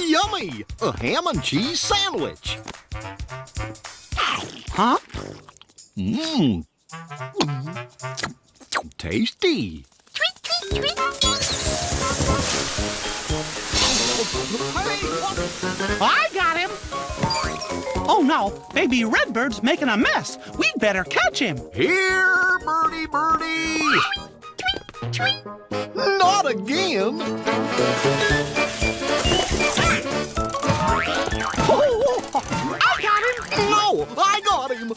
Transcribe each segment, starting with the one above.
Yummy! A ham and cheese sandwich. Huh? Mmm. Tasty. I got him! Oh no, baby Redbird's making a mess. We'd better catch him. Here, birdie, birdie. Not again. I got him! No, I got him.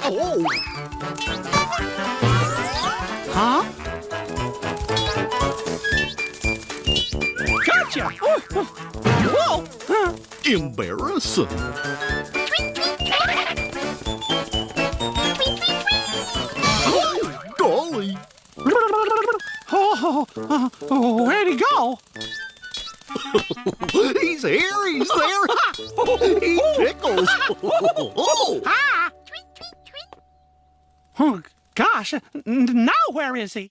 Oh. Huh? Gotcha! Whoa! Embarrassing. Oh, golly. Where'd he go? He's here, he's there. He tickles. Ah! Oh, gosh, now where is he?